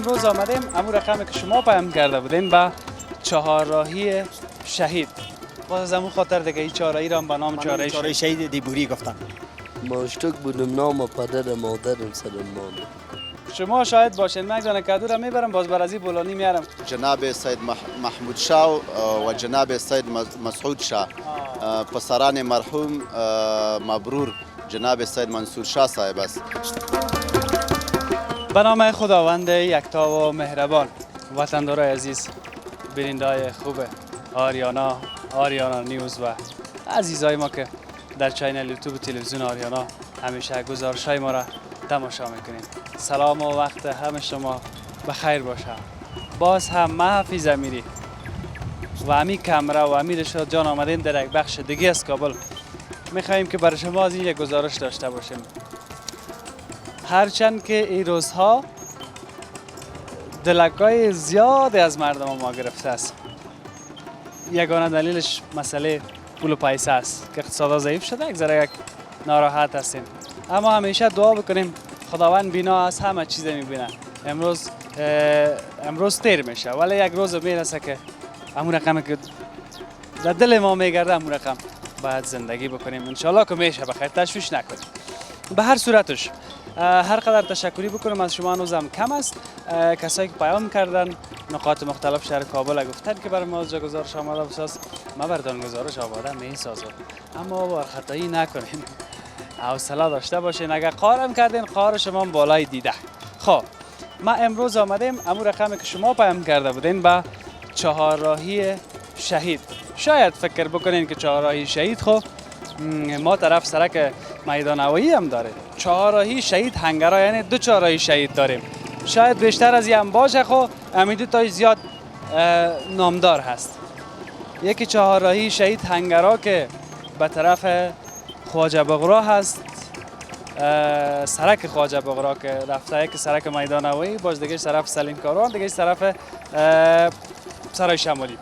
امروز آمدیم امون رقمی که شما پیام کرده بودین به چهارراهی شهید. باز از همون خاطر دیگه این چهارراهی را به نام چهارراهی شهید دیبوری گفتن. ماشتک بودم نام پدر مادرم سلمان. شما شاید باشین مگدانه کدو را میبرم باز بر از این بولانی میارم. جناب سید محمود شاه و جناب سید مسعود شاه پسران مرحوم مبرور جناب سید منصور شاه صاحب است. به نام خداوند یکتا و مهربان. وطندارای عزیز، بیننده‌های خوب آریانا نیوز و عزیزای ما که در چینل یوتیوب تلویزیون آریانا همیشه گزارش‌های ما را تماشا میکنید. سلام و وقت همه شما بخیر باشه. باز هم من حفیظ امیری و امی کمره و امیر رشاد جان آمدین در یک بخش دیگه از کابل. میخواییم که برای شما از این یک گزارش داشته باشیم. هرچند که این روزها دلکای زیادی از مردم ما گرفته است. یگانه دلیلش مسئله پول و پیسه است که اقتصاد ضعیف شده، یک ذره ناراحت هستیم. اما همیشه دعا بکنیم خداوند بینا از همه چیز میبینه. امروز تیر میشه ولی یک روز میرسه که همون رقمی که در دل ما میگرده همون رقم باید زندگی بکنیم. انشالله که میشه بخیر، تشویش نکنیم. به هر صورتش هر قدر تشکری بکنم از شما هنوزم کم است. کسایی که پیام کردن نقاط مختلف شهر کابل گفتن که برای ما از جا گزارش آماده بساز. ما بردان گزارش آماده میسازم، اما بار خطایی نکنین، حوصله داشته باشین. اگر قارم کردین قار شما بالای دیده. خب ما امروز آمدیم امون رقمی که شما پیام کرده بودین به چهارراهی شهید. شاید فکر بکنین که چهارراهی شهید خب ما طرف سرک میدان هوایی هم داره. چهارراهی شهید هنگرا یعنی دو چهارراهی شهید داریم. شاید بیشتر از این هم باشه خب امیدو تا زیاد نامدار هست. یکی چهارراهی شهید هنگرا که به طرف خواجه بغرا هست، سرک خواجه بغرا که رفته، یکی سرک میدان هوایی، باز دیگه طرف سلیم کاروان، دیگه طرف سرای شمالی.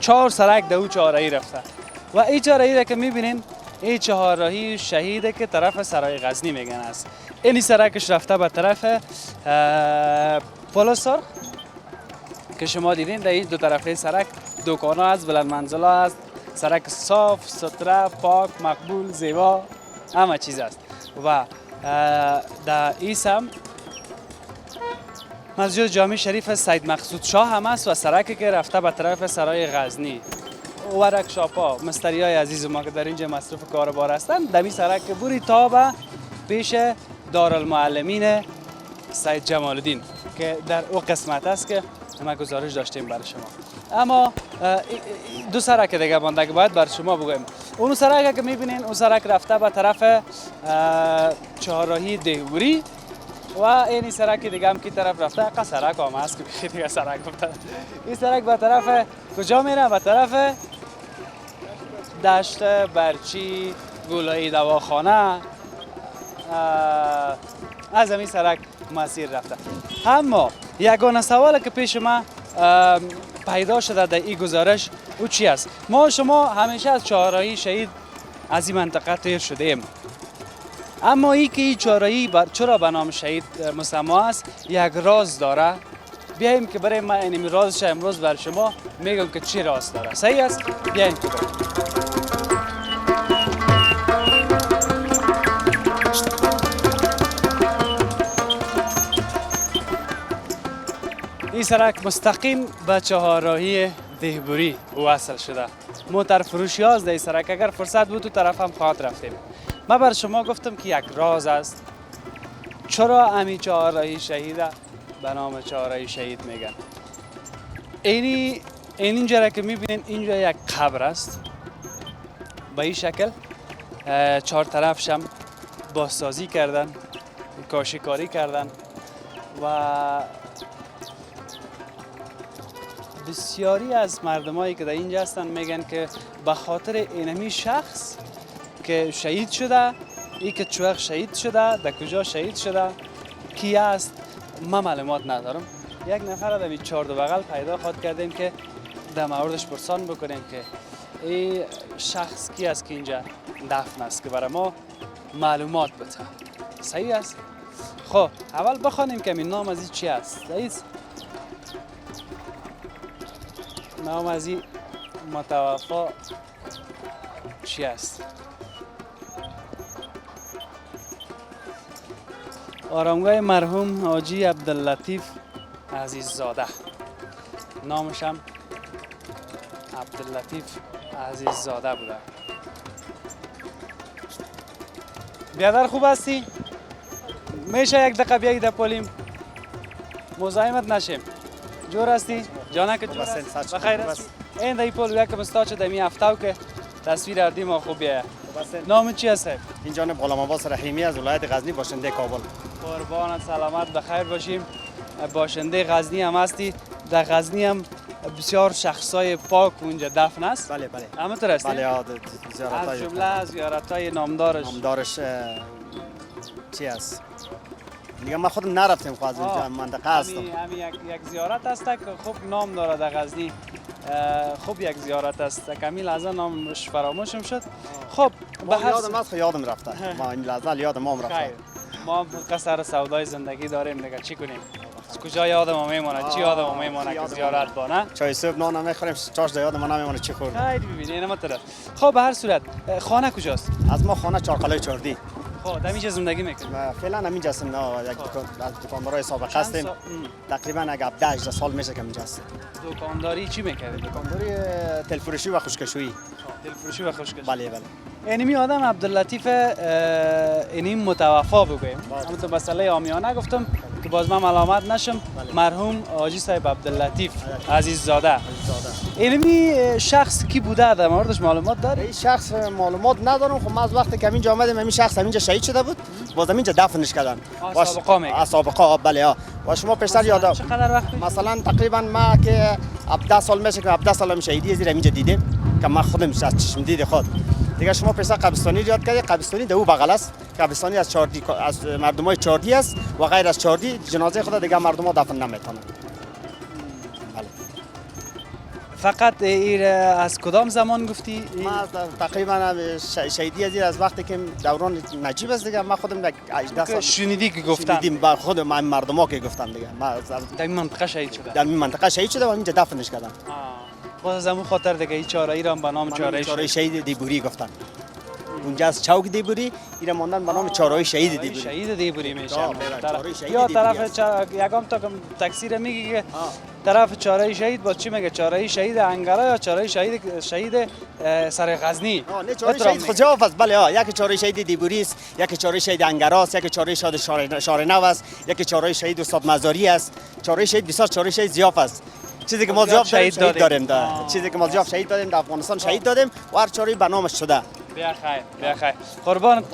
4 سرک دو چهارراهی رفته و این چهارراهی را که میبینین این چهارراهی شهیده که طرف سرای غزنی میگن است. این سرکش رفته به طرف پل سرخ که شما دیدین در این دو طرفه سرک دکان‌ها هست، بلند منزل‌ها هست، سرک صاف سوتره پاک مقبول زیبا همه چیز است. و در این سم مسجد جامع شریف سید مقصود شاه هم است و سرکی که رفته به طرف سرای غزنی. ورک شاپا مستری های عزیز ما که در اینجا مصروف کاربار هستند دمی سرک که بوری تا به پیش دارالمعلمین سید جمال الدین که در او قسمت است که ما گزارش داشتیم برای شما. اما دو سرک دیگه مانده که باید برای شما بگویم. اون سرک که میبینین اون سرک رفته به طرف چهارراهی دهوری و این سرک دیگه هم کی طرف رفته که سرک هم هست که دیگه سرک گفته. این سرک به طرف کجا میره؟ به طرف دشت برچی گولایی دواخانه از این سرک مسیر رفته. اما یگانه سوال که پیش ما پیدا شده در این گزارش او چی است؟ ما شما همیشه از چهارراهی شهید از این منطقه تیر شده ایم، اما این که این چهارراهی چرا به نام شهید مسمی است یک راز داره. بیاییم که برای ما این رازش امروز بر شما میگم که چی راز داره. صحیح است؟ بیاییم که بریم. این سرک مستقیم به چهارراهی دهبوری وصل شده. موتر فروشی ها از این سرک اگر فرصت بود تو طرف هم خواهد رفتیم. من بر شما گفتم که یک راز است چرا امی چهارراهی شهید به نام چهارراهی شهید میگن. اینجا را که میبینین اینجا یک قبر است به این شکل. 4 طرفش هم بازسازی کردن، کاشیکاری کردن و بسیاری از مردمایی که در اینجا هستن میگن که به خاطر اینمی شخص که شهید شده، ای که چوخ شهید شده، در کجا شهید شده، کی است، ما معلومات ندارم. یک نفر در 4 بغل پیدا خواهد کردیم که در موردش پرسان بکنیم که این شخص کی است که اینجا دفن است که برای ما معلومات بده. صحیح است؟ خب اول بخوانیم که این نام از این چی است. رئیس نام از این متوفا چی است؟ آرامگاه مرحوم حاجی عبداللطیف عزیززاده. نامش هم عبداللطیف عزیززاده بوده. بیادر خوب هستی؟ میشه یک دقیقه بیایی در پولیم مزاحمت نشیم. جور هستی؟ جانک جور هستی؟ بخیر هستی؟ این در پول یک مستا چه دمی هفتاو که تصویر اردیم و خوب بیه. نام چی هست؟ این جانب غلام عباس رحیمی از ولایت غزنی باشنده کابل. قربانت سلامت بخیر باشیم. باشنده غزنی هم هستی. در غزنی هم بسیار شخصای پاک اونجا دفن است. بله بله. همینطور است؟ بله از جمله زیارت‌های نامدارش چی است؟ دیگه ما خودم نرفتیم خواهد اونجا منطقه هستم. همین یک زیارت است که خوب نام داره در غزنی. خوب یک زیارت است. کمی لحظه نامش فراموشم شد. خب به هر یادم هست یادم رفته. ما این لحظه یادم هم رفته. ما قصر سودای زندگی داریم دیگه چی کنیم؟ کجا یادم میمونه؟ چی یادم میمونه که زیارت با نه؟ چای صبح نان میخوریم چاش یادم نمیمونه چی خوردیم. خیلی ببینید اینا طرف. خب به هر صورت خانه کجاست؟ از ما خانه چارقلعه چردی. خب در اینجا زندگی میکنیم. فعلا همینجا هستیم. نه یک دکاندارای سابقه هستیم. تقریبا یک 18 سال میشه که اینجا هستیم. دکانداری چی میکردید؟ دکانداری تلفروشی و خشکشویی. تلفروشی و خشکشویی. بله بله. اینمی آدم عبداللطیف اینی متوفا بگویم. اما تو مسئله عامیانه گفتم که باز من ملامت نشم. مرحوم حاجی صاحب عبداللطیف عزیززاده. اینمی شخص کی بوده در موردش معلومات داری؟ این شخص معلومات ندارم. خب ما از وقتی که اینجا آمدیم این شخص اینجا شهید شده بود. باز اینجا دفنش کردن. سابقه میگه. سابقه بله ها. و شما پسر یاد چقدر وقت؟ مثلا تقریبا ما که 17 سال میشه که 17 سال شهیدی زیر اینجا دیدیم که ما خودم از چشم دید خود. دیگه شما پسر قبرستانی یاد کردی. قبرستانی در او بغل است. قبرستانی از چاردی از مردمای چاردی است و غیر از چاردی جنازه خود دیگه مردم ها دفن نمیتونن. فقط ایر از کدام زمان گفتی؟ ما تقریبا شهیدی از وقتی که دوران نجیب است دیگه ما خودم 18 سال شنیدی که گفتن. شنیدیم با خود مردم ها که گفتن دیگه. ما در این منطقه شهید شده. در این منطقه شهید شده و اینجا دفنش کردن. باز از همون خاطر دیگه این چاره ای را به نام چاره شهید دیبوری گفتن. اونجا از چوک دیبوری اینا ماندن به نام چاره شهید دیبوری. شهید دیبوری میشه. یا طرف یگام تا تکثیر میگه که طرف چاره شهید با چی میگه؟ چاره شهید انگرا یا چاره شهید سر غزنی؟ نه چاره شهید خود جواب است. بله ها یک چاره شهید دیبوری است، یک چاره شهید انگرا است، یک چاره شهید شارنو است، یک چاره شهید استاد مزاری است. چاره شهید بسیار چاره شهید زیاف است. چیزی که ما زیاف شهید داریم چیزی که ما زیاف شهید دادیم در افغانستان شهید دادیم و هر چاره به نامش شده. بیا خیر قربان.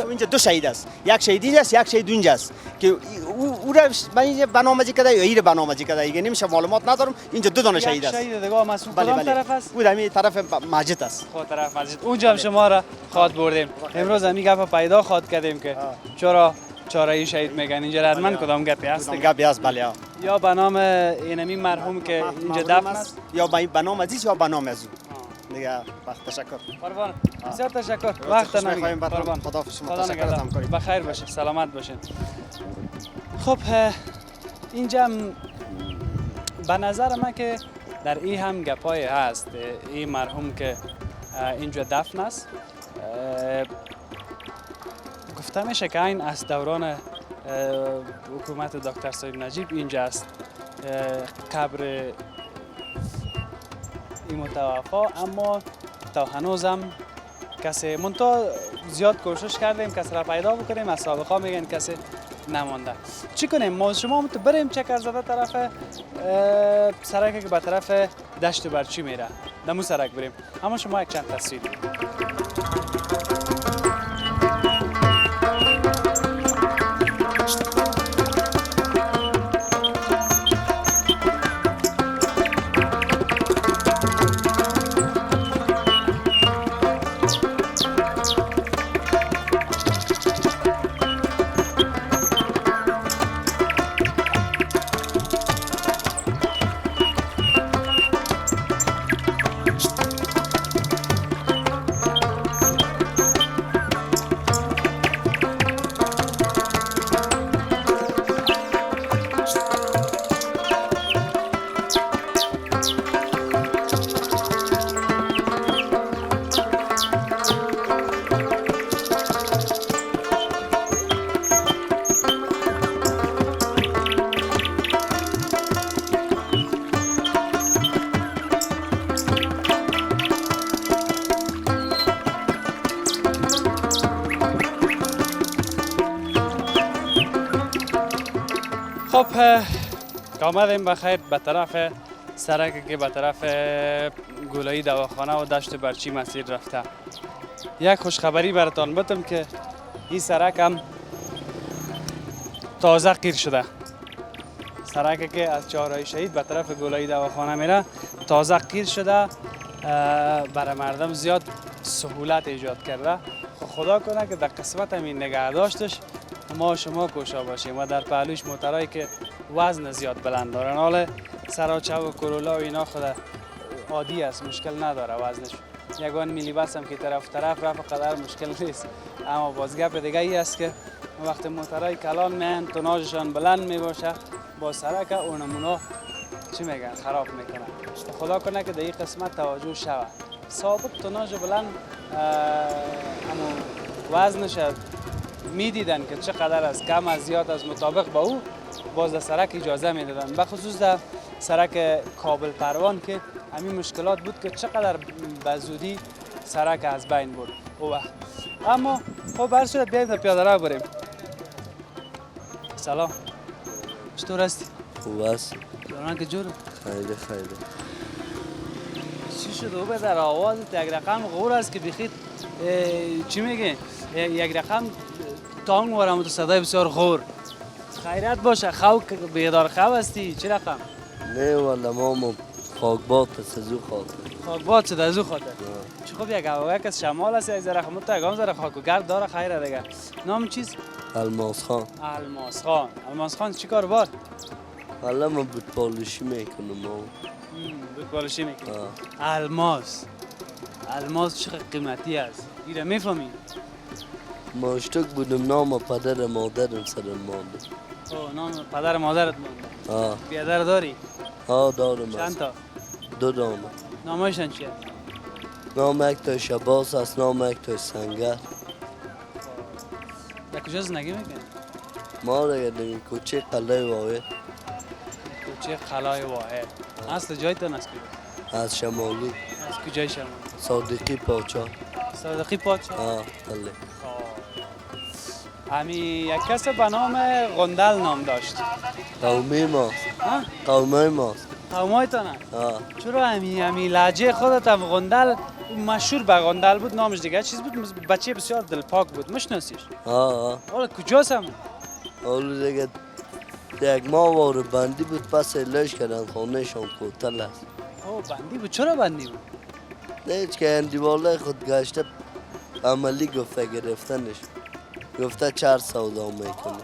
اینجا دو شهید است. یک شهیدی است، یک شهید اونجا است که او را من برنامه‌ریزی کرده یا این برنامه‌ریزی کرده دیگه نمیشه معلومات ندارم. اینجا دو دانه شهید است. شهید دیگه مسئول کدام طرف است؟ او همین طرف مسجد است. خود طرف مسجد. اونجا هم شما را خواد بردیم. امروز همین گپ پیدا خواد کردیم که چرا چاره شهید میگن اینجا حتما کدام گپی است؟ گپی است بله. یا به نام اینمی مرحوم که اینجا دفن است یا به نام عزیز یا به نام از دیگه. تشکر قربان. بسیار تشکر. وقت نمیگیریم قربان. خدا شما تشکر از همکاری. بخیر باشید. سلامت باشید. خب اینجا به نظر من که در این هم گپای هست. این مرحوم که اینجا دفن است گفته میشه که این از دوران حکومت دکتر صاحب نجیب اینجا است قبر این متوفا. اما تا هنوزم کسی منتها زیاد کوشش کردیم کسی را پیدا بکنیم. از سابقا میگن کسی نمانده. چی کنیم؟ ما شما هم تو بریم چکر زده طرف سرک که به طرف دشت برچی میره. دمو سرک بریم. اما شما یک چند تصویر. خب آمدیم بخیر به طرف سرکی که به طرف گولایی دواخانه و دشت برچی مسیر رفته. یک خوشخبری براتان بدم که این سرک هم تازه قیر شده. سرکی که از چهارراه شهید به طرف گولایی دواخانه میره تازه قیر شده، برای مردم زیاد سهولت ایجاد کرده. خدا کنه که در قسمت همین نگه داشتش ما شما کوشا باشیم و در پهلوش موترهایی که وزن زیاد بلند دارن. حالا سراچه و کرولا و اینا خود عادی است، مشکل نداره وزنش. یگان میلی بس هم که طرف رفع قدر مشکل نیست. اما بازگپ دیگه ای است که وقتی موترهای کلان میان توناژشان بلند میباشه با سرک اونمونا چی میگن خراب میکنه. خدا کنه که در این قسمت توجه شود. ثابت توناژ بلند اما وزنش میدیدن که چقدر از کم از زیاد از مطابق با او باز در سرک اجازه میدادن. بخصوص در سرک کابل پروان که همین مشکلات بود که چقدر به زودی سرک از بین بود او وقت. اما خب به هر صورت بیاییم در پیاده رو بریم. سلام، چطور هستی؟ خوب است. جانان که جور؟ خیلی چی شد او به در آوازت یک رقم غور است که بخید چی میگه؟ یک رقم تانگ ورم تو صدای بسیار غور. خیرت باشه، خو بیدار خو هستی؟ چی رقم؟ نه والا ما خاکباد است از او خاطر. خاکباد شده از او خاطر؟ چی خب یک هواگه که شمال است یک ذره خمود تا یکم ذره خاک و گرد داره خیره دیگه. نام چیز؟ الماس خان. الماس خان چی کار بار؟ والا ما بود پالشی میکنم ما. بود پالشی میکنم. الماس چقدر قیمتی است؟ ایره میفهمی؟ ماشتک بودم نام پدر مادرم سر مانده. نام پدر مادرت مانده؟ بیادر داری؟ دارم. چند تا؟ 2 دامه. نامایشان چیه؟ نام یک تا شباس است، نام یک تا سنگر. در کجا زندگی میکنی؟ ما را گردیم کوچه قلعه واحد. کوچه قلعه واحد. اصل جایتان از کجا؟ از شمالی. از کجای شمالی؟ صادقی پاچا. صادقی پاچا؟ بله. همی یک کس به نام غندل نام داشت. قومی ماست. قومی ماست. قومایتانه؟ چرا همی لهجه خودت هم غندل مشهور به غندل بود، نامش دیگه چیز بود، بچه بسیار دلپاک بود، مشناسیش؟ حالا کجاست هم؟ حالا دیگه یک ماه وارو بندی بود، پس ایلاش کردن خانه شان کوتل است. بندی بود؟ چرا بندی بود؟ نه هیچ که اندیواله خود گشته عملی گفته گرفتنش، گفته 4 سودا میکنه.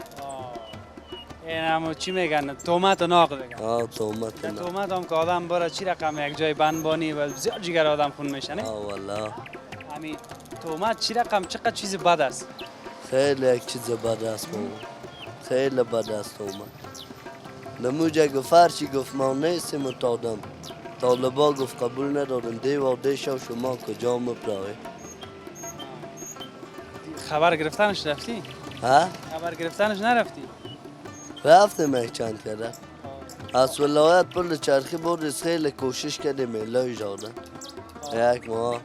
این همون چی میگن؟ تومت و ناق دیگه. تومت و ناق. تومت هم که آدم برای چی رقم یک جای بند بانی و بسیار جگر آدم خون میشه نه؟ والا همین تومت چی رقم چقدر چیز بد است؟ خیلی یک چیز بد است ماما، خیلی بد است تومت. نموجه گفت هرچی گفت ما نیستیم و تادم طالبا گفت قبول ندارم دی شو شما کجا مبرای. خبر گرفتنش رفتی؟ خبر گرفتنش نرفتی؟ رفتم یک چند کرده. از ولایت پل چرخی بردیز خیلی کوشش کردیم ایلای جادن. یک ماه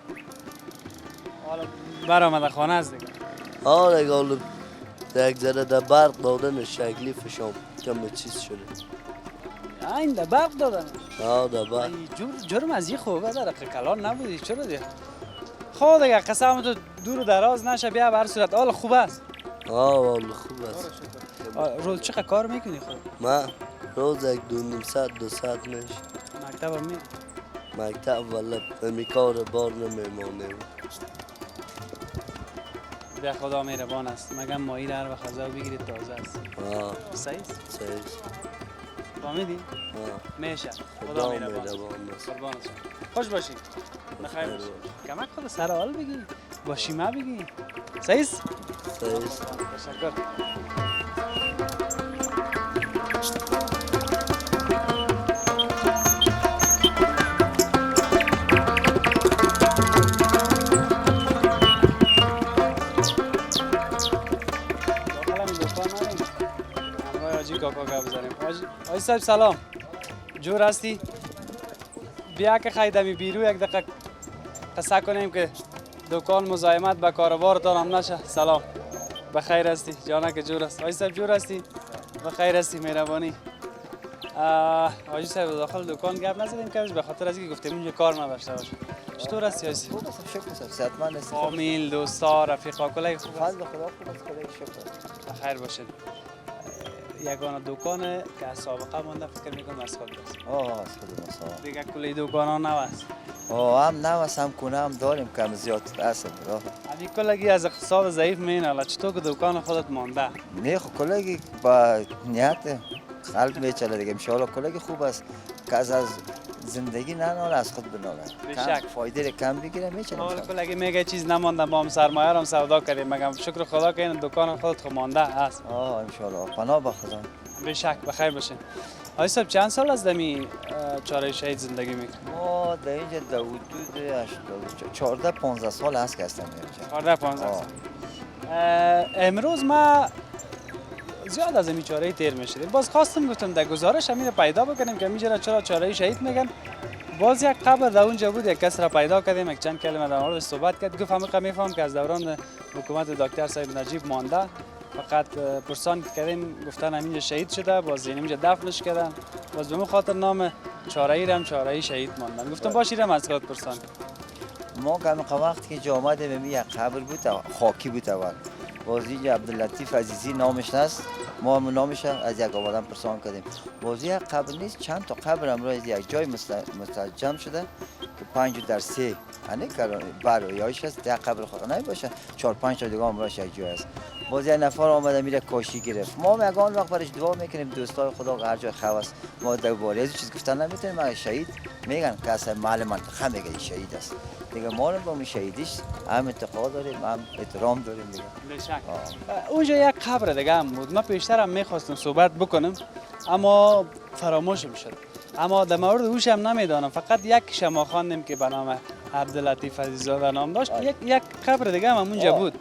حالا برآمده خانه از دیگه؟ دیگه حالا یک ذره در برق دادن شکلی فشام کم چیز شده. این در برق دادن؟ در برق. جرم از یه خوبه داره که کلان نبودی چرا دیگه؟ خب دیگه قسم تو دور و دراز نشه بیا به هر صورت حال خوب است؟ والا خوب است. روز چقدر کار میکنی خود؟ من روز 1-2 ساعت 2 ساعت میشه. مکتب هم می؟ مکتب والا همی کار بار نمیمانه. به خدا مهربان است. مگم ماهی هر وقت غذا بگیرید تازه است. صحیح است؟ صحیح است. فهمیدی؟ میشه. خدا مهربان است. قربان است. خوش باشی. بخیر باشی. کمک خود سر حال بگی. با شیمه بگی. صحیح است؟ صحیح است. تشکر. آقای صاحب سلام، جور هستی؟ بیا که خیدمی بیرو یک دقیقه قصه کنیم که دکان مزاحمت به کاروبارتان هم نشه. سلام، بخیر هستی؟ جانک جور است. آقای صاحب جور هستی؟ بخیر هستی مهربانی. حاجی صاحب داخل دکان گپ نزدیم که به خاطر از اینکه گفتیم اینجا کار نداشته باشه. چطور هستی حاجی؟ خوب هستم، شکر هستم، صحتمند هستم. فامیل، دوستا، رفیقا کلای خوب است؟ فضل خدا خوب است، کلای شکر. بخیر باشید. یگانه دکانه که از سابقه مونده فکر میکنم از خود است. از خود است. دیگه کلی دکان ها نو است. هم نو است، هم کنه هم داریم، کم زیاد هست. همین کلگی از اقتصاد ضعیف مینه، چطور که دکان خودت مانده؟ نه خب کلگی با نیت خلق میچله دیگه، انشاءالله کلگی خوب است. کس از زندگی نناله، از خود بناله. بیشک. فایده کم بگیره میچله. حال کلگی میگه چیز نمانده، با هم سرمایه هم سودا کردیم، مگم شکر خدا که این دکان خودت خود مانده است. انشاءالله پناه به خدا. بیشک بخیر باشین. آقای صاحب چند سال از دمی چاره شهید زندگی میکنید؟ ما در اینجا در حدود 14-15 سال هست که هستم اینجا. 14-15 سال. امروز ما زیاد از این چاره تیر میشدیم. باز خواستم گفتم در گزارش همین پیدا بکنیم که میجره چرا چاره شهید میگن. باز یک قبر در اونجا بود، یک کس را پیدا کردیم، یک چند کلمه در موردش صحبت کرد. گفتم میفهم که از دوران حکومت دکتر صاحب نجیب مانده. فقط پرسان کردیم گفتن همینجا شهید شده، باز اینجا دفنش کردن. باز به خاطر نام چاره‌ای رم چاره‌ای شهید ماندن. گفتم باشیرم از خود پرسان. ما که وقتی که آمدیم یک قبر بود خاکی بود اول. باز اینجا عبداللطیف عزیزی نامش هست، ما هم نامش از یک آدم پرسان کردیم. باز یک قبر نیست، چند تا قبر امروز یک جای مستجم شده که 5-3 یعنی برایش هست. یک قبر خاکی نباشه، 4-5 تا دیگه امروز یک جای است. باز یک نفر آمده میره کاشی گرفت. ما یگان وقت برش دعا میکنیم دوستای خدا هر جای خواست. ما در باره از چیز گفتن نمیتونیم. اگه شهید میگن که اصلا محل منطقه میگه این شهید است. دیگه ما رو با اون شهیدیش هم اعتقاد داریم، هم احترام داریم دیگه. بشک. اونجا یک قبر دیگه هم بود. من پیشتر هم میخواستم صحبت بکنم اما فراموش میشد. اما در مورد اوش هم نمیدانم. فقط یک شما خواندیم که به نام عبداللطیف عزیزاده نام داشت. یک قبر دیگه هم اونجا بود.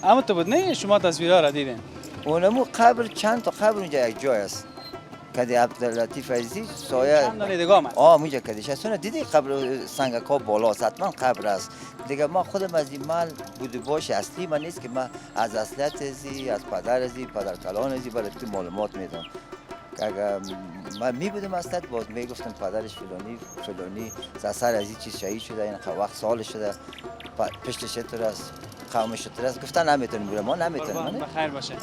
اما تو بود نه؟ شما تصویرها را دیدین؟ اونمو قبر چند تا قبر اونجا یک جای است. که عبداللطیف عزیزی سایه چند دانه دیگه آمد. اونجا کدیش است. دیدی قبر سنگکا بالاست، حتما قبر است. دیگه ما خودم از این مال بوده باشه اصلی من نیست که من از اصلیت ازی، از پدر ازی، پدر کلان ازی برای تو معلومات میدم. اگر من میبودم اصلیت باز میگفتم پدرش فلانی سر از این چیز شهید شده، این وقت سال شده، پشتش چطور است، قومش چطور است. گفتن نمیتونیم بوده، ما نمیتونیم. بخیر باشه.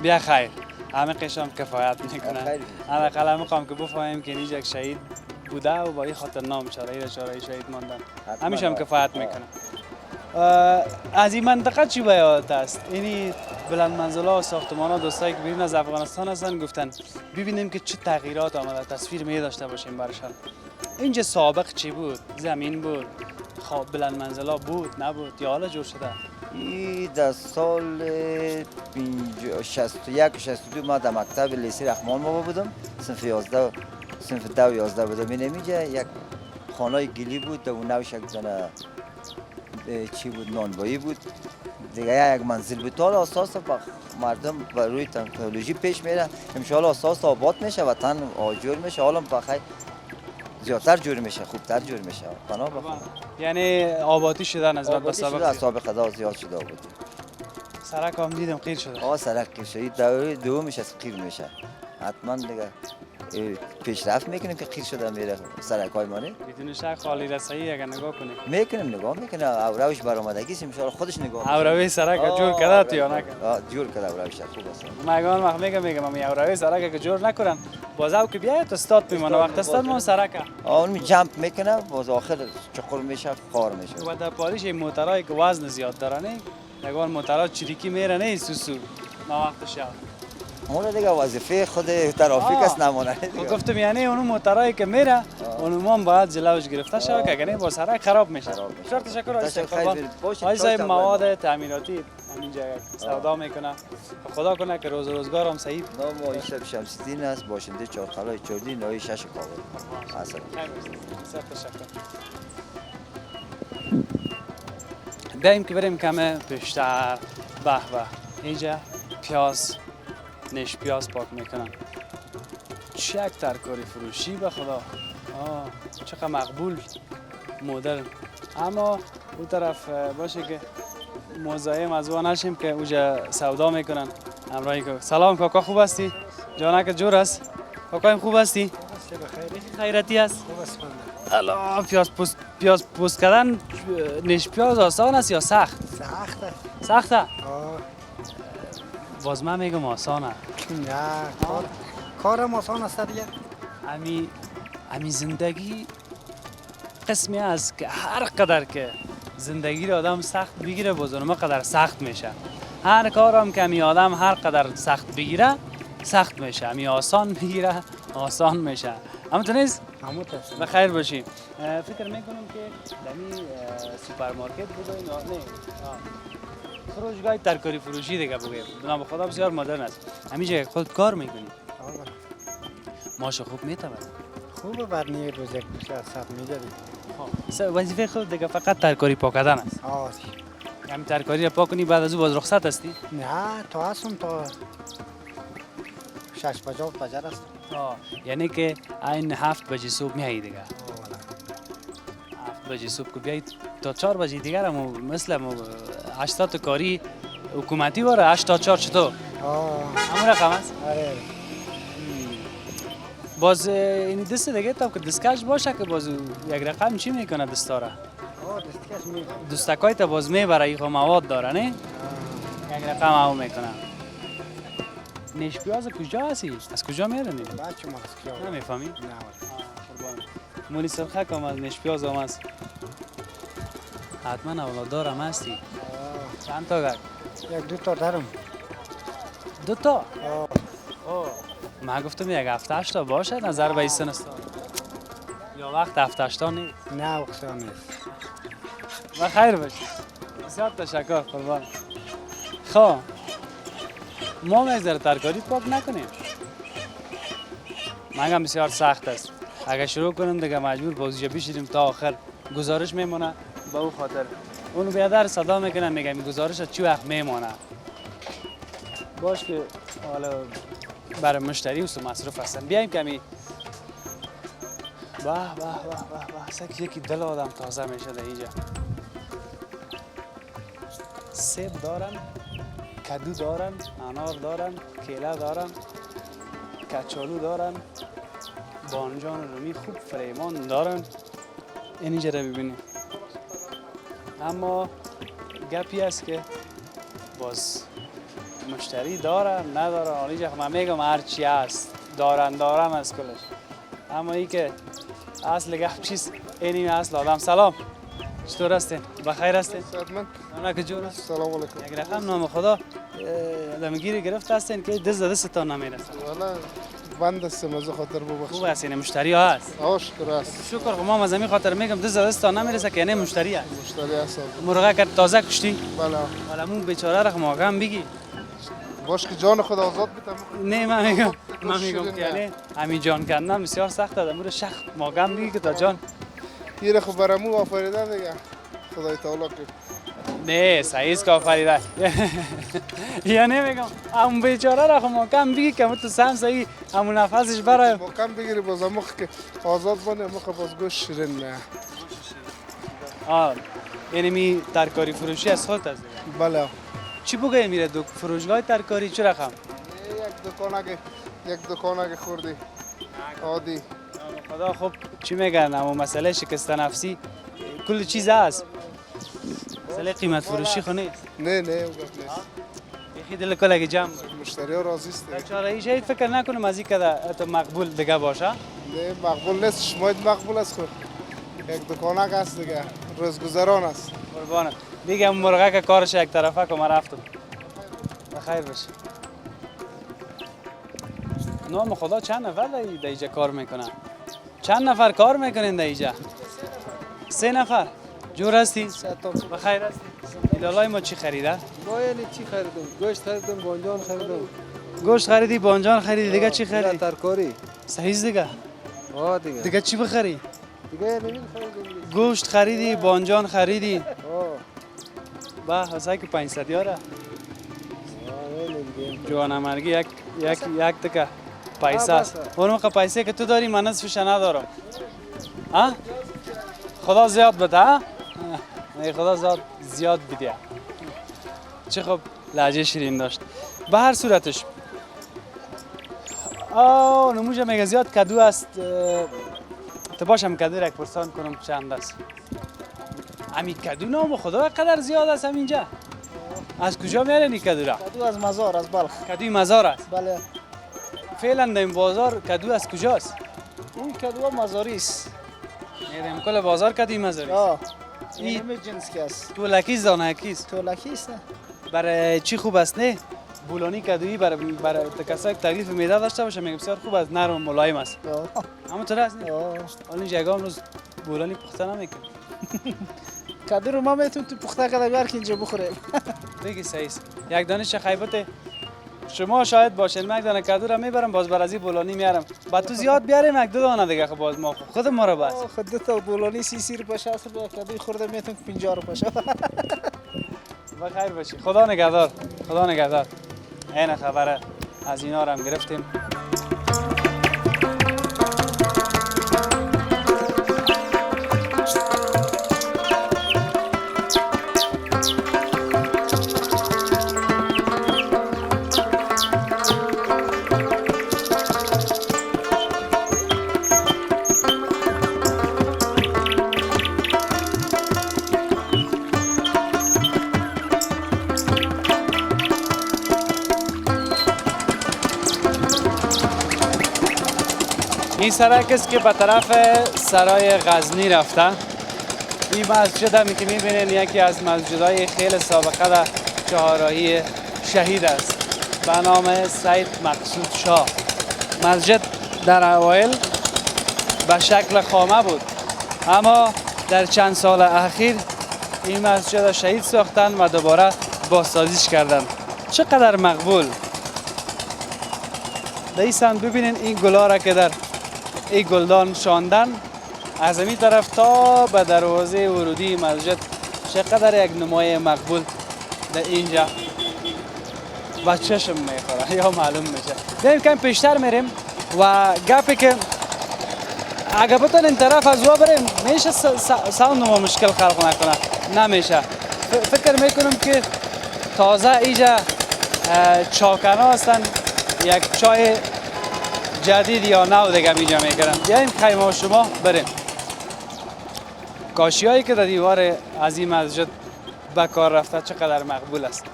بیا خیر. همه قشم کفایت میکنن. انا قلم میخوام که بفهمیم که اینجا یک شهید بوده و با این خاطر نام چاره‌ای شهید ماندن. همیشه هم کفایت میکنن. از این منطقه چی بیاد است؟ یعنی بلند منزلا و ساختمان‌ها دوستایی که بیرون از افغانستان هستن گفتن ببینیم که چه تغییرات آمده، تصویر می داشته باشیم برشان. اینجا سابق چی بود؟ زمین بود، خواب بلند منزلا بود، نبود یا حالا جور شده؟ این در سال 61-62 ما در مکتب لیسه رحمان ما بودم، صنف 10-11 بودم. این اینجا یک خانه گلی بود، در اون نوش یک دانه چی بود، نانوایی بود دیگه، یک منزل بود. حالا اساس مردم بر روی تکنولوژی پیش میره، انشاءالله اساس آباد میشه، وطن آجور میشه، حالا بخیر زیادتر جور میشه، خوبتر جور میشه. پناه به خدا. یعنی آبادی شده نسبت به سابق؟ از سابق زیاد شده بود. سرک هم دیدم قیر شده. سرک قیر شده. دوره دومش از قیر میشه. حتما دیگه پیشرفت میکنیم که قیر شده میره سرک های ما. بدون شک خالی رسایی اگر نگاه کنیم نگاه میکنه اوراوش برآمدگی ان شاء الله خودش نگاه. اوراوی سرک جور کرده تو یا نه؟ جور کرده اوراوش خوب است. مگان وقت میگم می اوراوی سرک که جور نکنن بازاو که بیاید استاد میمونه وقت استاد مون سرک اون جمپ میکنه باز آخر چقل میشه خار میشه. و در پالیش موتورایی که وزن زیاد دارن نگان موتورا چریکی میره نه سوسو ما وقت شب اون دیگه وظیفه خود ترافیک است نمونه. گفتم یعنی اون موتورایی که میره اونم باید جلوش گرفته شود که اگر نه با سرک خراب میشه. بسیار تشکر آقای صاحب. مواد تعمیراتی اینجا سودا میکنه. خدا کنه که روزگار هم صحیح. نام آیشب شمس‌الدین است، باشنده چهارخلای چردی نوی 6 کابل. اصلا بسیار تشکر. بریم که بریم کمه پیشتر. به اینجا پیاز نش پیاز پاک میکنن. چه یک ترکاری فروشی به خدا. چقدر مقبول مدرن. اما اون طرف باشه که مزاحم از اون نشیم که اونجا سودا میکنن. همراهی که سلام کاکا خوب هستی؟ جانک جور است. کاکایم خوب هستی؟ خیرتی است؟ الا پیاز پوست کردن نیش پیاز آسان است یا سخت؟ سخته. سخته؟ باز من میگم آسانه. نه کارم آسان است دیگه. امی زندگی قسمی است که هر قدر که زندگی رو آدم سخت بگیره باز اونم قدر سخت میشه. هر کارم که امی آدم هر قدر سخت بگیره سخت میشه. امی آسان بگیره آسان میشه. اما تو نیست؟ همونطور. بخیر باشی. فکر میکنم که دمی سوپرمارکت بگویم یا نه فروشگاه ترکاری فروشی دیگه بگویم. به خدا بسیار مدرن است. همین جای خود کار میکنی؟ ماش خوب میتونه. خوبه بعد نیه روز یک بیشتر صد میگیری. وظیفه خود دیگه فقط ترکاری پاکدن است. همین ترکاری را پاک کنی بعد از او باز رخصت هستی؟ نه تا هستم تا 6 بجه فجر است. یعنی که این 7 بجه صبح میایی دیگه. 7 بجه صبح که بیایید تا 4 بجه دیگر هم مثل 80 کاری حکومتی واره 8 تا 4 چطور؟ همون رقم است؟ آره. باز این دست دیگه تا که دستکش باشه که باز یک رقم چی میکنه دستاره؟ دستکش میکنه. دستکای تا باز میبره ایخو مواد داره نه؟ یک رقم او میکنه. نیش پیاز کجا هستی؟ از کجا میاره نی؟ بچه ما از کجا؟ نمیفهمی؟ نه قربان. مولی سرخه کم از نیش پیاز هم هست. حتما اولادارم هستی. چند تا گرد؟ یک دو تا دارم. 2 تا؟ من گفتم یک 7-8 تا باشه نظر به سنستان. یا وقت 7-8 تا نیست؟ نه وقت نیست. و خیر باشی. بسیار تشکر قربان. خب ما میگذاره ترکاری پاک نکنیم. مگم بسیار سخت است. اگر شروع کنیم دیگه مجبور بازیجا بشیدیم تا آخر. گزارش میمونه به او خاطر. اونو بیادر صدا میکنم میگم گزارش چی وقت میمونه. باش که حالا برای مشتری و مصرف هستن. بیایم کمی. سک یکی دل آدم تازه میشه در اینجا. سیب دارن، کدو دارن، انار دارن، کیله دارن، کچالو دارن، بانجان رومی خوب فریمان دارن. اینجا رو ببینیم. اما گپی است که باز مشتری دارن ندارن. اینجا من میگم هر چی هست دارم از کلش. اما این که اصل گپ چیست اینی اصل آدم. سلام چطور هستین؟ بخیر هستین؟ سلام جور است؟ سلام علیکم. یک رقم نام خدا دمگیری گرفت هستین که دستان نمیرسن. والا بند است مزه خاطر ببخشید. خوب هستین مشتری ها هست؟ شکر است. شکر ما از همین خاطر میگم دستان نمیرسه که یعنی مشتری هست. مشتری هست. مرغه که تازه کشتی؟ بله. حالا مون بیچاره را ماگم بگی. باش که جان خود آزاد بیتم. نه من میگم که یعنی همین جان کندن بسیار سخته. مور شخ ماگم بگی که تا جان تیر خو برامو آفریده دیگه. خدای تعالی که نه صحیح که آفریده. یعنی میگم اون بیچاره را ما کم بگی که تو سم صحیح همون نفسش برای ما کم بگیری باز مخ که آزاد بانه مخ باز گوش شیرین نه. یعنی می ترکاری فروشی از خود است. بله. چی بگه میره دو فروشگاه ترکاری چه رقم؟ یک دکانه خوردی. عادی. خدا خوب چی میگن اما مسئله شکست نفسی کل چیز هست. مسئله قیمت فروشی خو نیست. نه اون گپ نیست. یکی دل کلگی جمع مشتری ها راضی است. چاره ای شاید فکر نکنم از این که تو مقبول دیگه باشه. نه مقبول نیست. شما مقبول است خود. یک دکانه است دیگه. روزگذران است. قربانت. دیگه مرغه که کارش یک طرفه که ما رفتم. بخیر باشه. نام خدا چند نفر در اینجا کار میکنن؟ چند نفر کار میکنین در اینجا؟ 3 نفر. جور هستی؟ بخیر هستی؟ ایدالای ما چی خریده؟ ما یعنی چی خریدم؟ گوشت خریدم، بانجان خریدم. گوشت خریدی، بانجان خریدی، دیگه چی خریدی؟ ترکاری. صحیح دیگه. دیگه. دیگه چی بخری؟ دیگه نمی‌خریدم. گوشت خریدی، بانجان خریدی. با حسای که 500 یاره. جوانمرگی یک تکه پیسه است. اون موقع پیسه که تو داری من نصفش ندارم. ها؟ خدا زیاد بده ها؟ نه خدا زیاد بده. چه خب لهجه شیرین داشت. به هر صورتش نموجه میگه زیاد کدو است. تو باشم کدو را پرسان کنم چند است. امی کدو نام خدا قدر زیاد است اینجا. از کجا میارین کدو را؟ کدو از مزار از بلخ. کدوی مزار است. بله. فعلا در این بازار کدو از کجاست؟ این کدو مزاری است. میریم کل بازار کدوی مزاری است. آه. این این همه جنس که است. تولکی دانه کیست؟ تولکی است. برای چی خوب است نه؟ بولانی کدویی برای کسایی که تکلیف معده داشته باشه میگم بسیار خوب است، نرم و ملایم است. همونطور است نه؟ آه. حالا جگام روز بولانی پخته نمیکنه. کدو رو ما میتونیم تو پخته کده بیار که اینجا بخوریم. بگی صحیح است. یک دانش خیبت شما شاید باشین، من یک دانه کدو را میبرم باز برازی بولانی میارم. بعد تو زیاد بیاریم یک دو دانه دیگه خب باز ما خود ما رو بس. خود دو تا بولانی 30 روپیه 60 روپیه کدوی خورده میتونیم 50 روپیه شه. بخیر باشی. خدا نگهدار. خدا نگهدار. این خبره از اینا رو هم گرفتیم. این سرک است که به طرف سرای غزنی رفته. این مسجد هم که میبینین یکی از مسجدهای خیلی سابقه در چهارراهی شهید است به نام سید مقصود شاه. مسجد در اوایل به شکل خامه بود، اما در چند سال اخیر این مسجد شهید ساختن و دوباره بازسازیش کردن. چقدر مقبول. دیسان ببینین این گلا را که در این گلدان شاندن از این طرف تا به دروازه ورودی مسجد، چقدر یک نمای مقبول در اینجا و چشم میخوره یا معلوم میشه. بریم کم پیشتر میریم و گپی که اگه بتون این طرف از وا بریم میشه ساوند ما مشکل خلق نکنه، نمیشه. فکر میکنم که تازه اینجا چاکنا هستن، یک چای جدید یا نو دیگه اینجا میگیرن. بیاین خیمه شما بریم. کاشی هایی که در دیوار از این مسجد به کار رفته چقدر مقبول است.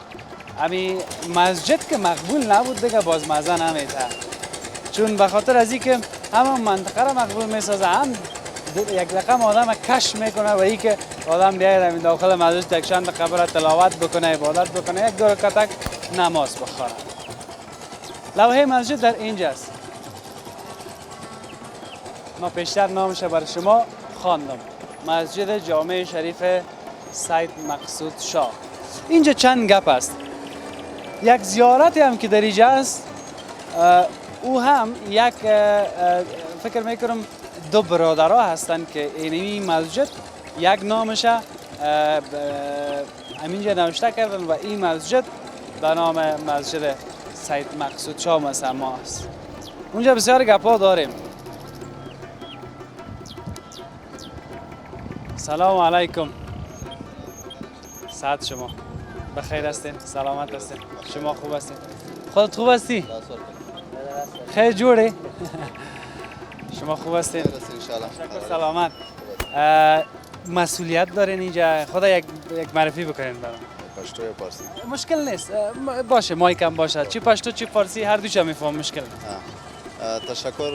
امی مسجد که مقبول نبود دیگه باز مزه نمیده، چون به خاطر از اینکه همون منطقه را مقبول میسازه، هم یک رقم آدم کش میکنه و ای که آدم بیاید در داخل مسجد یک چند دقیقه تلاوت بکنه، عبادت بکنه، یک دو رکعت نماز بخوانه. لوحه مسجد در اینجاست. ما پیشتر نامش برای شما خواندم. مسجد جامع شریف سید مقصود شاه. اینجا چند گپ است. یک زیارتی هم که در اینجا است، او هم یک فکر میکنم دو برادرها هستند که این مسجد یک نامش همینجا نوشته کردن و این مسجد به نام مسجد سید مقصود شاه مسما است. اونجا بسیار گپا داریم. سلام علیکم. سعد شما بخیر هستین؟ سلامت هستین؟ شما خوب هستین؟ خودت خوب هستی؟ خیلی جوری؟ شما خوب هستین؟ شکر سلامت. مسئولیت دارین اینجا، خدا یک معرفی بکنین برام. پشتو یا پارسی؟ مشکل نیست، باشه مایک هم باشه، چی پشتو چی فارسی هر دوچه میفهم، مشکل نیست. تشکر.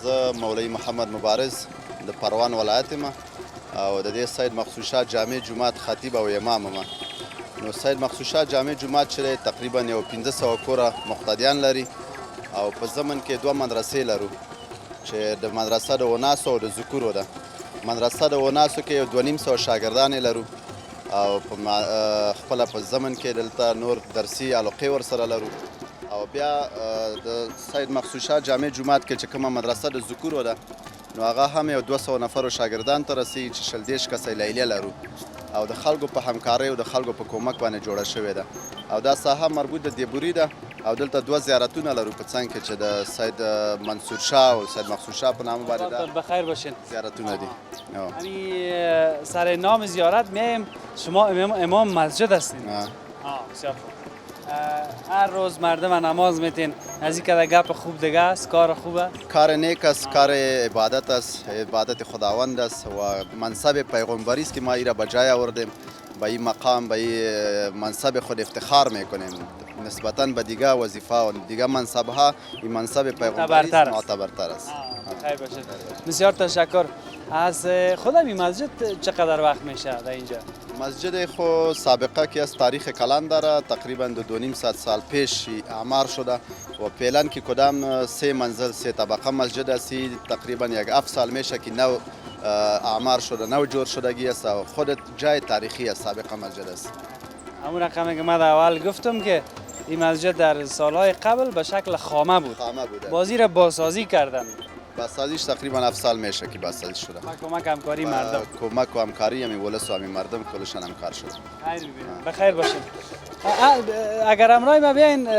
زه مولوی محمد مبارز د پروان ولایت ما او د دې سید مقصود شاه جامع جماعت خطیب او امام ما. نو سید مقصود شاه جامع جماعت چې تقریبا یو 1500 کوره مقتدیان لري او په زمن کې دوه مدرسې لرو چې د مدرسه د وناسو او د ذکورو ده. مدرسه د وناسو کې یو 2500 شاګردان لرو او په خپل په زمن کې دلته نور درسي علاقې ورسره لرو. او بیا د سید مقصود شاه جامع جماعت کې چې کومه مدرسه د ذکورو ده نو هغه هم یو 200 نفرو شاګردان ته رسي چې 40 کسه لیلیه لرو او د خلکو په همکارۍ او د خلکو په کومک باندې جوړه شوې ده. او دا ساحه مربوط د دیبوري ده او دلته دوه زیارتونه لرو په څنګ کې چې د سید منصور شاه او سید مقصود شاه په نامه باندې ده بخیر باشین. زیارتونه دي. سر نام زیارت میایم، شما امام مسجد هستین. بسیار خوب. هر روز مردم نماز میتین از این که گپ خوب دیگه است، کار خوبه. کار نیک است، کار عبادت است، عبادت خداوند است و منصب پیغمبری است که ما ایرا به جای آوردیم. به این مقام، به این منصب خود افتخار میکنیم نسبتاً به دیگه وظیفه و دیگه منصب ها. این منصب پیغمبری است، معتبرتر است. خیر باشید. بسیار تشکر. از خودم این مسجد چقدر وقت میشه در اینجا؟ مسجد خو سابقه که از تاریخ کلان داره، تقریبا 2.5 سال پیش اعمار شده و فعلا که کدام 3 منزل 3 طبقه مسجد است. تقریبا 7 سال میشه که نو اعمار شده، نو جور شدگی است و خود جای تاریخی است، سابقه مسجد است. همون رقمی که من در اول گفتم که این مسجد در سالهای قبل به شکل خامه بود. خامه بوده. بازی را بازسازی کردن. بازسازیش تقریبا 7 سال میشه که بازسازی شده. کمک همکاری مردم. کمک و همکاری همین ولس و همین مردم کلشان همکار شده. خیر ببینید. بخیر باشین. اگر امرای ما بیاین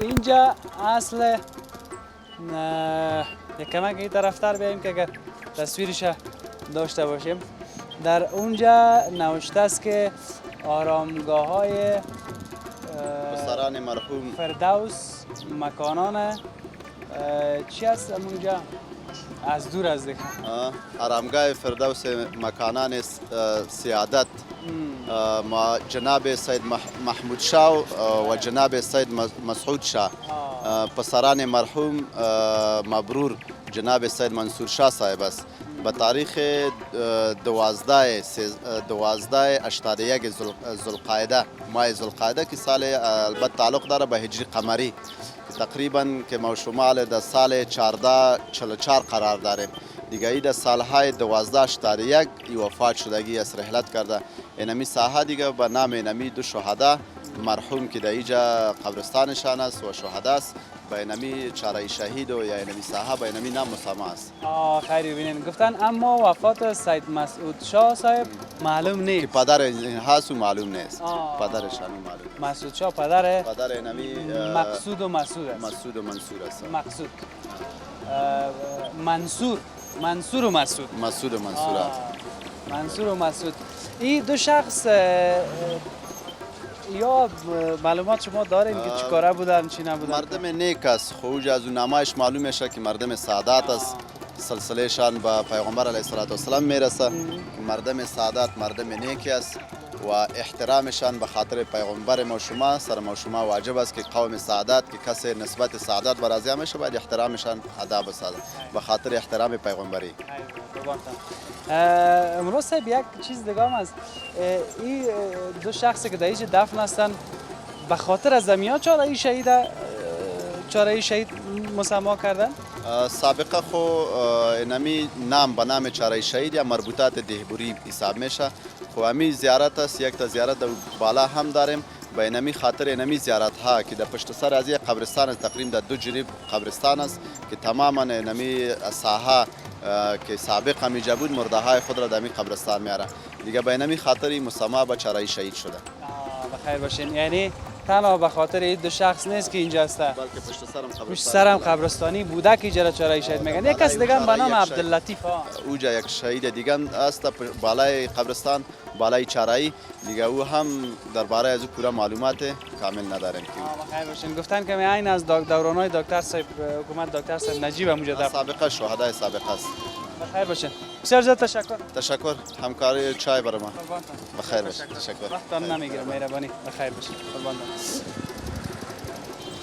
اینجا اصل یک کمک این طرفتر بیاییم که اگر تصویرش داشته باشیم. در اونجا نوشته است که آرامگاه های پسران مرحوم فردوس، مکانان چی است اونجا؟ از دور از دیگه آرامگاه فردوس، مکانان سیادت جناب سید محمود شاه و جناب سید مسعود شاه، پسران مرحوم مبرور جناب سید منصور شاه صاحب است. به تاریخ 12/81 ذوالقعده، ماه ذوالقعده که سال البته تعلق داره به هجری قمری، تقریبا که ما شمال در سال 1444 قرار داریم. دیگه ای در سالهای 12/81 وفات شدگی است، رحلت کرده. اینمی ساحه دیگه به نام اینمی 2 شهدا مرحوم که در اینجا قبرستانشان است و شهدا است، به اینمی چاره شهید و یا اینمی ساحه به اینمی نام مسمى است. خیلی ببینین گفتن اما وفات سید مسعود شاه صاحب معلوم نیست که پدر این هست و معلوم نیست. پدرشان معلوم. مسعود شاه پدر اینمی مقصود و مسعود است. مسعود و منصور است. مقصود منصور و مسعود. مسعود و منصور است. منصور و مسعود. این 2 شخص یا معلومات شما دارین که چیکاره بودن چی نبودن؟ مردم نیک است. خروج از اون نمایش معلوم میشه که مردم سعادت است. سلسله شان به پیغمبر علیه السلام میرسه که مردم سعادت مردم نیکی است و احترامشان به خاطر پیغمبر ما شما سر ما شما واجب است که قوم سعادت که کسی نسبت سعادت برازی میشه باید احترامشان ادا بسازه به خاطر احترام پیغمبری. امروز صاحب یک چیز دیگه هم است. این 2 شخصی که در اینجا دفن هستن به خاطر از زمین چاره شهید مسما کردن؟ سابقه خو اینمی نام به نام چاره شهید یا مربوطات دهبوری حساب میشه. خو امی زیارت است، یک تا زیارت بالا هم داریم به اینمی خاطر اینمی زیارت ها که در پشت سر از یک قبرستان است، تقریبا در 2 جریب قبرستان است که تماما اینمی ساحه که سابق همیجا بود مرده های خود را در این قبرستان میاره. دیگه به اینمی خاطر مسما به چاره شهید شده. بخیر باشین. یعنی تنها به خاطر این 2 شخص نیست که اینجا هسته، بلکه پشت سرم قبرستانی بوده که اینجا چاره شهید میگن. یک کس دیگه به نام عبداللطیف اوجا یک شهید دیگه است بالای قبرستان، بالای چارایی دیگه. او هم درباره از پورا معلومات کامل نداریم. بخیر باشین. گفتن که عین از دورانای دکتر صاحب حکومت دکتر صاحب نجیب هم اونجا سابقه شهدای سابقه است. بخیر باشین. بسیار زیاد تشکر. همکاری چای برای ما. بخیر باشین. تشکر. وقتم نمیگیرم. مهربانی. بخیر باشین.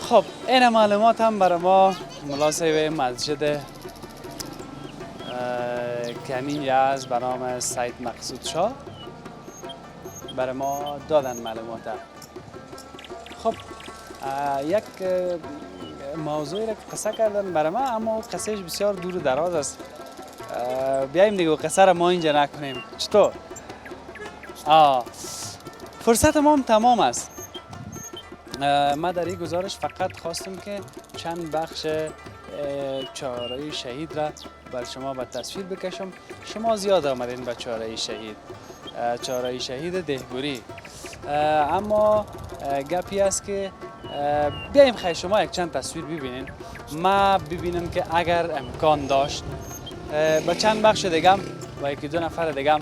خب این معلومات هم برای ما ملاصق مسجد کمینی از به نام سید مقصود شاه برای ما دادن معلومات. خب یک موضوعی را قصه کردن برای ما، اما قصهش بسیار دور و دراز است. بیاییم دیگه قصه را ما اینجا نکنیم. چطور؟ فرصت ما هم تمام است. ما در این گزارش فقط خواستم که چند بخش چاره شهید را بر شما به تصویر بکشم. شما زیاد آمدین به چاره شهید دهبوری، اما گپی است که بیاییم خیلی شما یک چند تصویر ببینین. ما ببینم که اگر امکان داشت با چند بخش دیگم با 1-2 نفر دیگم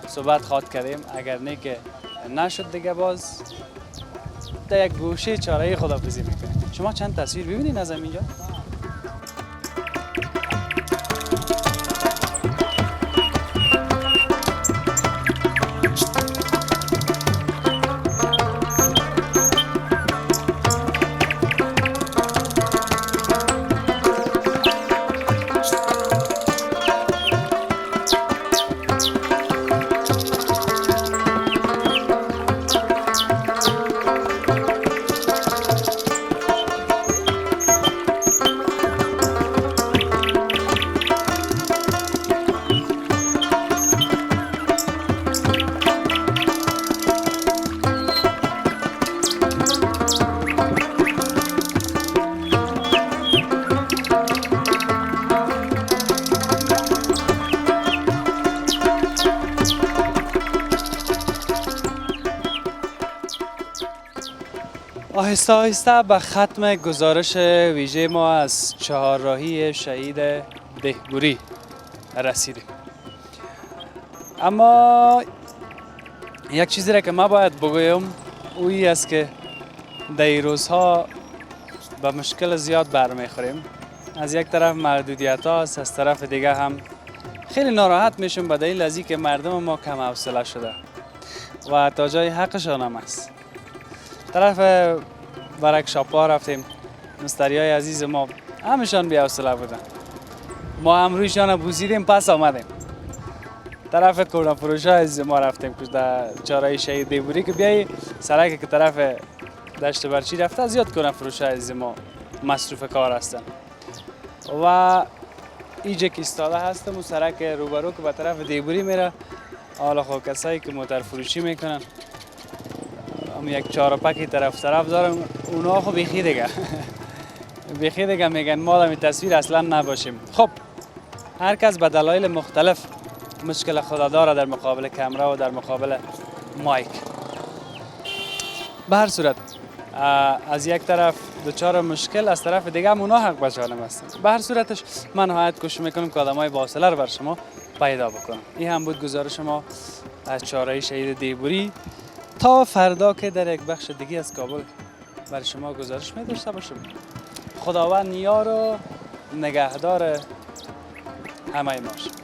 صحبت خواهد کردیم، اگر نه که نشد دیگه باز در یک گوشه چاره خداحافظی میکنیم. شما چند تصویر ببینید از اینجا. آهسته آهسته به ختم گزارش ویژه ما از چهارراهی شهید دهبوری رسیدیم. اما یک چیزی را که ما باید بگویم اویی است که در این روزها به مشکل زیاد برمیخوریم. از یک طرف محدودیت ها است، از طرف دیگه هم خیلی ناراحت میشیم به دلیل از اینکه مردم ما کم حوصله شده و تا جای حقشان هم است. طرف برک شاپا رفتیم، مستری های عزیز ما همشان بی حوصله بودن، ما هم رویشان بوسیدیم پس آمدیم. طرف کرونا فروش های عزیز ما رفتیم که در چهارراه شهید دهبوری که بیایی سرک که طرف دشت برچی رفته زیاد کرونا فروش های عزیز ما مصروف کار هستن و اینجا که ایستاده هستم و سرک روبرو که به طرف دهبوری میره، حالا خب کسایی که موتر فروشی میکنن هم یک چهارپکی طرف دارن، اونا خب بیخی دیگه بیخی دیگه میگن ما در تصویر اصلا نباشیم. خب هر کس به دلایل مختلف مشکل خود داره در مقابل کامرا و در مقابل مایک. به هر صورت از یک طرف دچار مشکل، از طرف دیگه هم اونا حق به جانب هستن. به هر صورتش من نهایت کوشش میکنم که آدمای با حوصله رو بر شما پیدا بکنم. این هم بود گزارش ما از چهارراه شهید دهبوری. تا فردا که در یک بخش دیگه از کابل بر شما گزارش می داشته باشم. خداوند یار و نگهدار همه ماست.